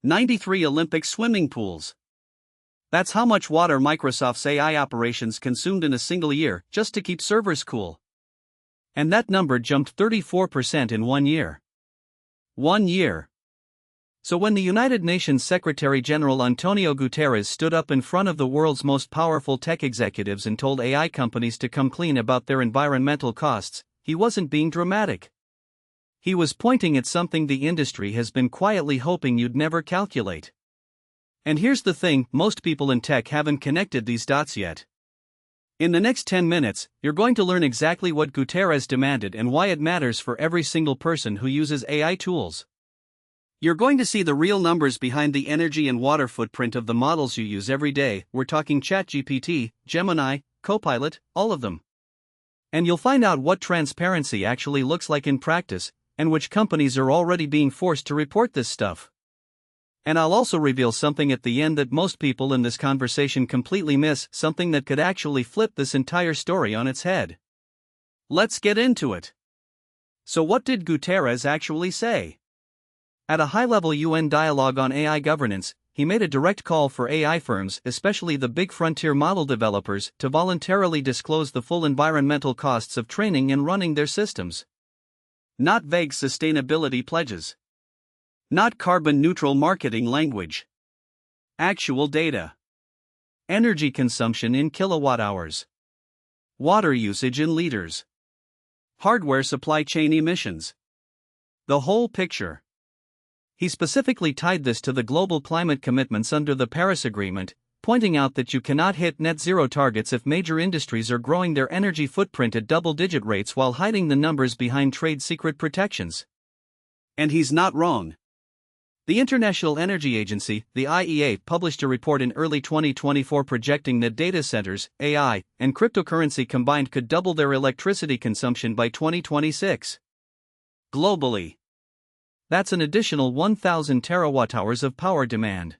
93 Olympic swimming pools. That's how much water Microsoft's AI operations consumed in a single year just to keep servers cool. And that number jumped 34% in 1 year. 1 year. So when the United Nations Secretary-General António Guterres stood up in front of the world's most powerful tech executives and told AI companies to come clean about their environmental costs, he wasn't being dramatic. He was pointing at something the industry has been quietly hoping you'd never calculate. And here's the thing, most people in tech haven't connected these dots yet. In the next 10 minutes, you're going to learn exactly what Guterres demanded and why it matters for every single person who uses AI tools. You're going to see the real numbers behind the energy and water footprint of the models you use every day. We're talking ChatGPT, Gemini, Copilot, all of them. And you'll find out what transparency actually looks like in practice, and which companies are already being forced to report this stuff. And I'll also reveal something at the end that most people in this conversation completely miss, something that could actually flip this entire story on its head. Let's get into it. So what did Guterres actually say? At a high-level UN dialogue on AI governance, he made a direct call for AI firms, especially the big frontier model developers, to voluntarily disclose the full environmental costs of training and running their systems. Not vague sustainability pledges. Not carbon-neutral marketing language. Actual data. Energy consumption in kilowatt-hours. Water usage in liters. Hardware supply chain emissions. The whole picture. He specifically tied this to the global climate commitments under the Paris Agreement, pointing out that you cannot hit net zero targets if major industries are growing their energy footprint at double-digit rates while hiding the numbers behind trade secret protections. And he's not wrong. The International Energy Agency, the IEA, published a report in early 2024 projecting that data centers, AI, and cryptocurrency combined could double their electricity consumption by 2026. Globally. That's an additional 1,000 terawatt-hours of power demand.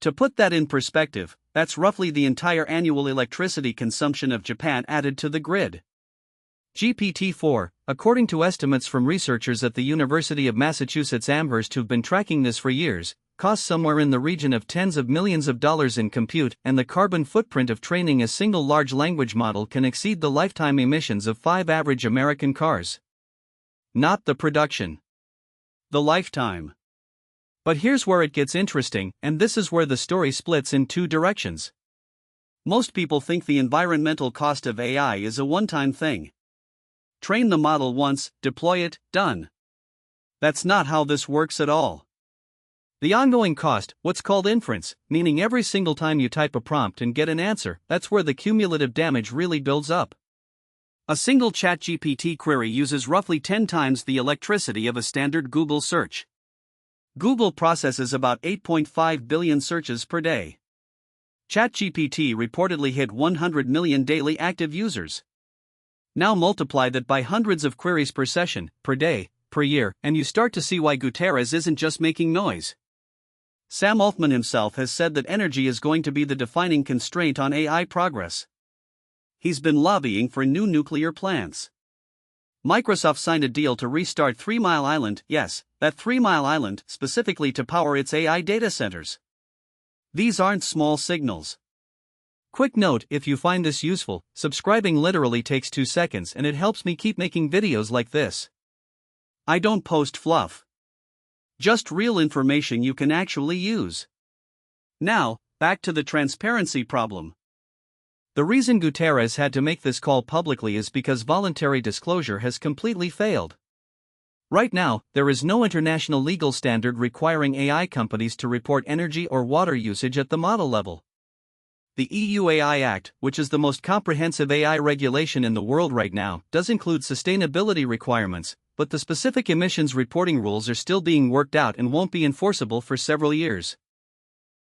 To put that in perspective, that's roughly the entire annual electricity consumption of Japan added to the grid. GPT-4, according to estimates from researchers at the University of Massachusetts Amherst who've been tracking this for years, costs somewhere in the region of tens of millions of dollars in compute, and the carbon footprint of training a single large language model can exceed the lifetime emissions of 5 average American cars. Not the production. The lifetime. But here's where it gets interesting, and this is where the story splits in two directions. Most people think the environmental cost of AI is a one-time thing. Train the model once, deploy it, done. That's not how this works at all. The ongoing cost, what's called inference, meaning every single time you type a prompt and get an answer, that's where the cumulative damage really builds up. A single ChatGPT query uses roughly 10 times the electricity of a standard Google search. Google processes about 8.5 billion searches per day. ChatGPT reportedly hit 100 million daily active users. Now multiply that by hundreds of queries per session, per day, per year, and you start to see why Guterres isn't just making noise. Sam Altman himself has said that energy is going to be the defining constraint on AI progress. He's been lobbying for new nuclear plants. Microsoft signed a deal to restart 3 Mile Island, yes, that 3 Mile Island, specifically to power its AI data centers. These aren't small signals. Quick note, if you find this useful, subscribing literally takes 2 seconds and it helps me keep making videos like this. I don't post fluff. Just real information you can actually use. Now, back to the transparency problem. The reason Guterres had to make this call publicly is because voluntary disclosure has completely failed. Right now, there is no international legal standard requiring AI companies to report energy or water usage at the model level. The EU AI Act, which is the most comprehensive AI regulation in the world right now, does include sustainability requirements, but the specific emissions reporting rules are still being worked out and won't be enforceable for several years.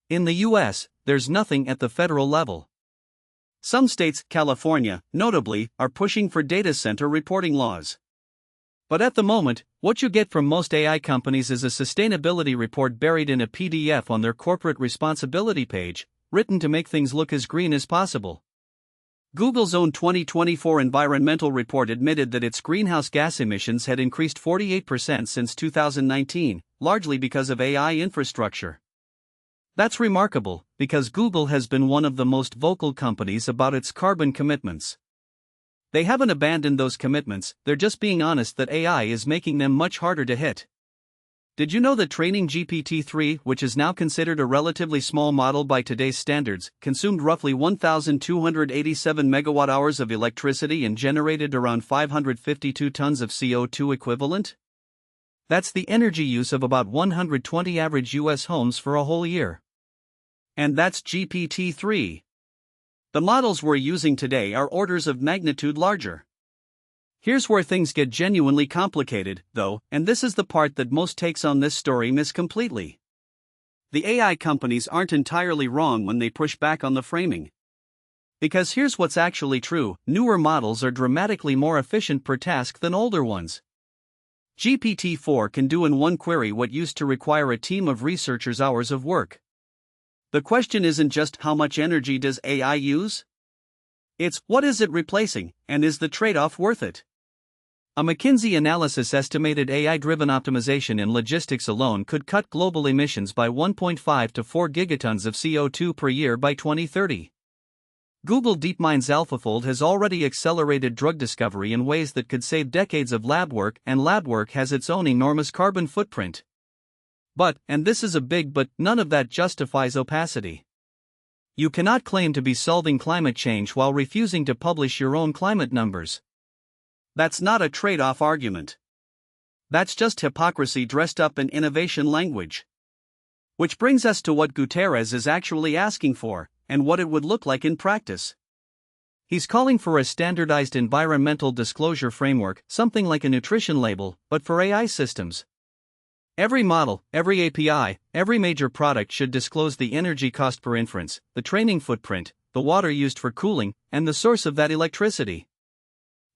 In the US, there's nothing at the federal level. Some states, California, notably, are pushing for data center reporting laws. But at the moment, what you get from most AI companies is a sustainability report buried in a PDF on their corporate responsibility page, written to make things look as green as possible. Google's own 2024 environmental report admitted that its greenhouse gas emissions had increased 48% since 2019, largely because of AI infrastructure. That's remarkable, because Google has been one of the most vocal companies about its carbon commitments. They haven't abandoned those commitments, they're just being honest that AI is making them much harder to hit. Did you know that training GPT-3, which is now considered a relatively small model by today's standards, consumed roughly 1,287 megawatt-hours of electricity and generated around 552 tons of CO2 equivalent? That's the energy use of about 120 average US homes for a whole year. And that's GPT-3. The models we're using today are orders of magnitude larger. Here's where things get genuinely complicated, though, and this is the part that most takes on this story miss completely. The AI companies aren't entirely wrong when they push back on the framing. Because here's what's actually true: newer models are dramatically more efficient per task than older ones. GPT-4 can do in one query what used to require a team of researchers' hours of work. The question isn't just how much energy does AI use? It's what is it replacing, and is the trade-off worth it? A McKinsey analysis estimated AI-driven optimization in logistics alone could cut global emissions by 1.5 to 4 gigatons of CO2 per year by 2030. Google DeepMind's AlphaFold has already accelerated drug discovery in ways that could save decades of lab work, and lab work has its own enormous carbon footprint. But, and this is a big but, none of that justifies opacity. You cannot claim to be solving climate change while refusing to publish your own climate numbers. That's not a trade-off argument. That's just hypocrisy dressed up in innovation language. Which brings us to what Guterres is actually asking for, and what it would look like in practice. He's calling for a standardized environmental disclosure framework, something like a nutrition label, but for AI systems. Every model, every API, every major product should disclose the energy cost per inference, the training footprint, the water used for cooling, and the source of that electricity.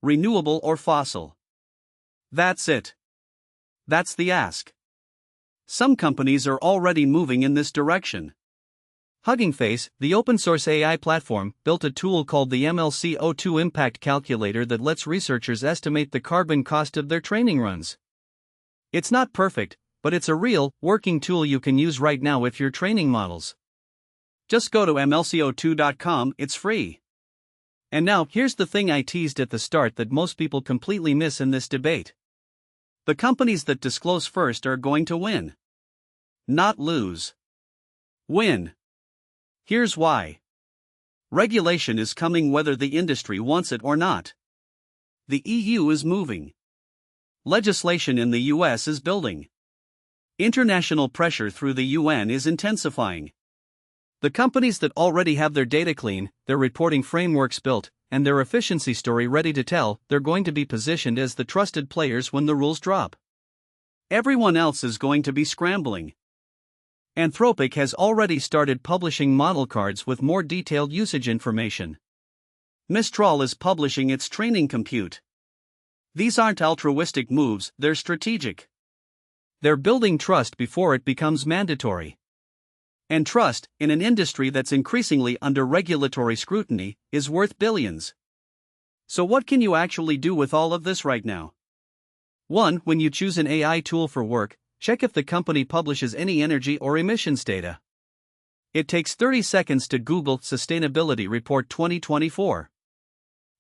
Renewable or fossil. That's it. That's the ask. Some companies are already moving in this direction. Hugging Face, the open-source AI platform, built a tool called the MLCO2 Impact Calculator that lets researchers estimate the carbon cost of their training runs. It's not perfect, but it's a real, working tool you can use right now if you're training models. Just go to mlco2.com, it's free. And now, here's the thing I teased at the start that most people completely miss in this debate. The companies that disclose first are going to win. Not lose. Win. Here's why. Regulation is coming whether the industry wants it or not. The EU is moving. Legislation in the US is building. International pressure through the UN is intensifying. The companies that already have their data clean, their reporting frameworks built, and their efficiency story ready to tell, they're going to be positioned as the trusted players when the rules drop. Everyone else is going to be scrambling. Anthropic has already started publishing model cards with more detailed usage information. Mistral is publishing its training compute. These aren't altruistic moves, they're strategic. They're building trust before it becomes mandatory. And trust, in an industry that's increasingly under regulatory scrutiny, is worth billions. So what can you actually do with all of this right now? 1. When you choose an AI tool for work, check if the company publishes any energy or emissions data. It takes 30 seconds to Google Sustainability Report 2024.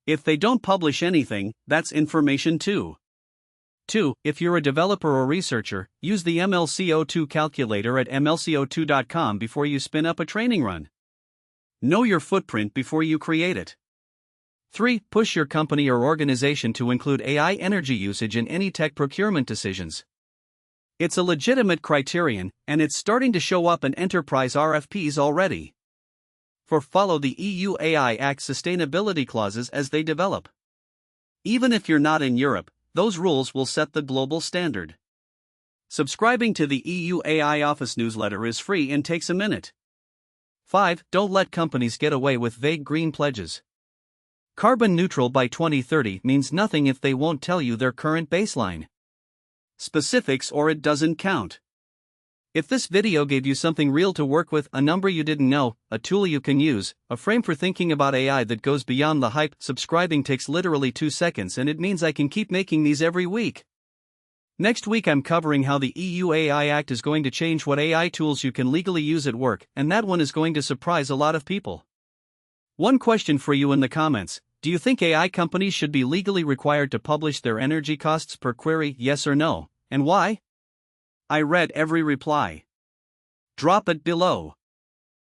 If they don't publish anything, that's information too. 2. If you're a developer or researcher, use the MLCO2 calculator at mlco2.com before you spin up a training run. Know your footprint before you create it. 3. Push your company or organization to include AI energy usage in any tech procurement decisions. It's a legitimate criterion, and it's starting to show up in enterprise RFPs already. 4. Follow the EU AI Act sustainability clauses as they develop. Even if you're not in Europe, those rules will set the global standard. Subscribing to the EU AI Office newsletter is free and takes a minute. 5. Don't let companies get away with vague green pledges. Carbon neutral by 2030 means nothing if they won't tell you their current baseline. Specifics or it doesn't count. If this video gave you something real to work with, a number you didn't know, a tool you can use, a frame for thinking about AI that goes beyond the hype, subscribing takes literally 2 seconds and it means I can keep making these every week. Next week I'm covering how the EU AI Act is going to change what AI tools you can legally use at work, and that one is going to surprise a lot of people. One question for you in the comments: do you think AI companies should be legally required to publish their energy costs per query, yes or no, and why? I read every reply. Drop it below.